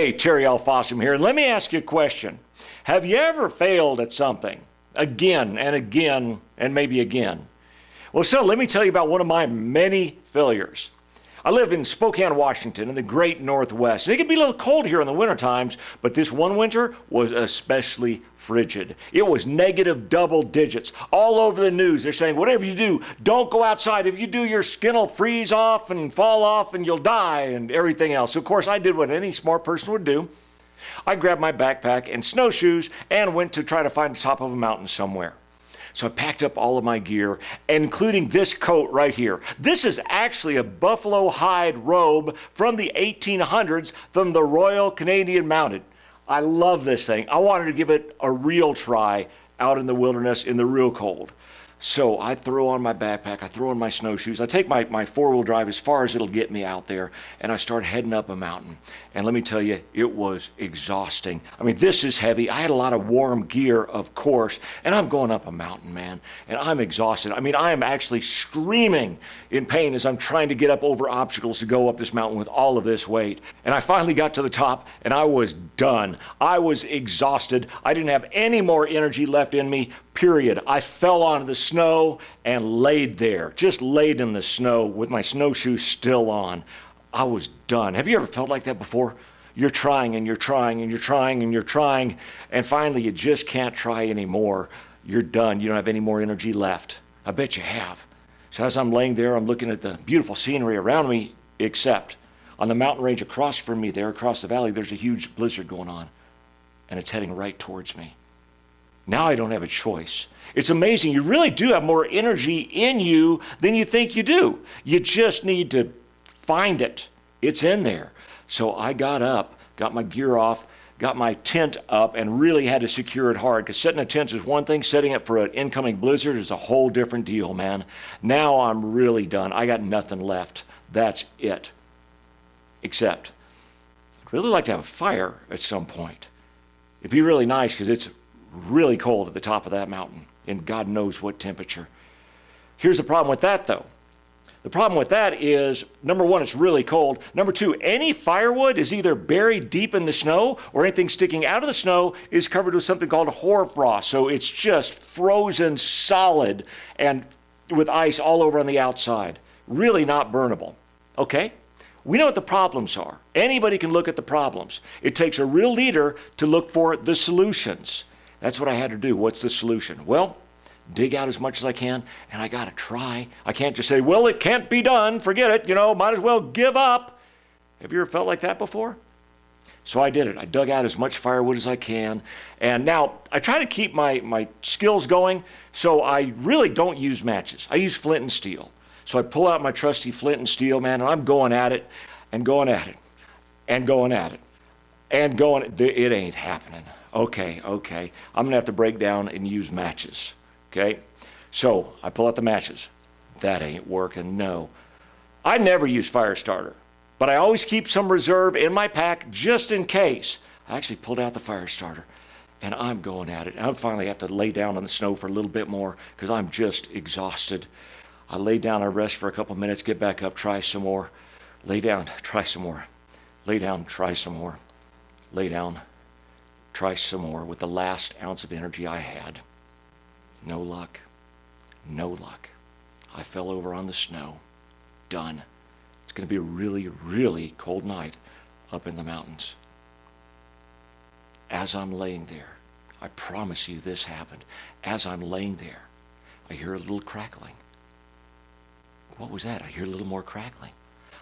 Hey, Terry L. Fossum here, and let me ask you a question. Have you ever failed at something again and again and maybe again? Well, so let me tell you about one of my many failures. I live in Spokane, Washington, in the great Northwest. It can be a little cold here in the winter times, but this one winter was especially frigid. It was negative double digits. All over the news, they're saying, whatever you do, don't go outside. If you do, your skin will freeze off and fall off and you'll die and everything else. So, of course, I did what any smart person would do. I grabbed my backpack and snowshoes and went to try to find the top of a mountain somewhere. So I packed up all of my gear, including this coat right here. This is actually a buffalo hide robe from the 1800s from the Royal Canadian Mounted. I love this thing. I wanted to give it a real try out in the wilderness in the real cold. So I throw on my backpack, I throw on my snowshoes, I take my four-wheel drive as far as it'll get me out there, and I start heading up a mountain. And let me tell you, it was exhausting. I mean, this is heavy. I had a lot of warm gear, of course, and I'm going up a mountain, man, and I'm exhausted. I mean, I am actually screaming in pain as I'm trying to get up over obstacles to go up this mountain with all of this weight. And I finally got to the top, and I was done. I was exhausted. I didn't have any more energy left in me, period. I fell onto the snow and laid there, just laid in the snow with my snowshoes still on. I was done. Have you ever felt like that before? You're trying and you're trying and you're trying and you're trying, and finally you just can't try anymore. You're done. You don't have any more energy left. I bet you have. So as I'm laying there, I'm looking at the beautiful scenery around me, except on the mountain range across from me there, across the valley, there's a huge blizzard going on, and it's heading right towards me. Now I don't have a choice. It's amazing. You really do have more energy in you than you think you do. You just need to find it. It's in there. So I got up, got my gear off, got my tent up, and really had to secure it hard, because setting a tent is one thing, setting it for an incoming blizzard is a whole different deal, man. Now I'm really done. I got nothing left. That's it. Except, I'd really like to have a fire at some point. It'd be really nice, because it's really cold at the top of that mountain, and God knows what temperature. Here's the problem with that, though. The problem with that is, number one, it's really cold. Number two, any firewood is either buried deep in the snow, or anything sticking out of the snow is covered with something called hoarfrost. So it's just frozen solid and with ice all over on the outside. Really not burnable. Okay? We know what the problems are. Anybody can look at the problems. It takes a real leader to look for the solutions. That's what I had to do. What's the solution? Well, dig out as much as I can, and I got to try. I can't just say, well, it can't be done. Forget it. Might as well give up. Have you ever felt like that before? So I did it. I dug out as much firewood as I can. And now I try to keep my skills going, so I really don't use matches. I use flint and steel. So I pull out my trusty flint and steel, man, and I'm going at it and going at it and going at it and going. It ain't happening. Okay. I'm going to have to break down and use matches. Okay, so I pull out the matches. That ain't working, no. I never use fire starter, but I always keep some reserve in my pack just in case. I actually pulled out the fire starter, and I'm going at it. I finally have to lay down in the snow for a little bit more because I'm just exhausted. I lay down, I rest for a couple minutes, get back up, try some more. Lay down, try some more. Lay down, try some more. Lay down, try some more with the last ounce of energy I had. No luck. No luck. I fell over on the snow. Done. It's going to be a really, really cold night up in the mountains. As I'm laying there, I promise you this happened. As I'm laying there, I hear a little crackling. What was that? I hear a little more crackling.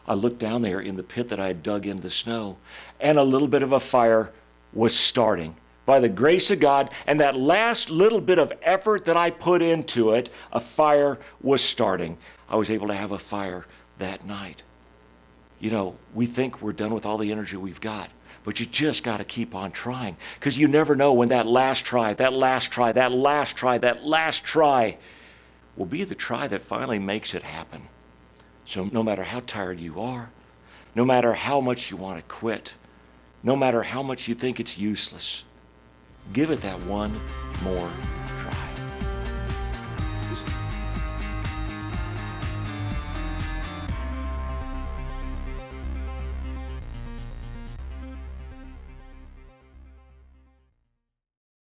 I looked down there in the pit that I had dug into the snow, and a little bit of a fire was starting. By the grace of God and that last little bit of effort that I put into it, a fire was starting. I was able to have a fire that night. We think we're done with all the energy we've got, but you just got to keep on trying, because you never know when that last try will be the try that finally makes it happen. So no matter how tired you are, no matter how much you want to quit, no matter how much you think it's useless, give it that one more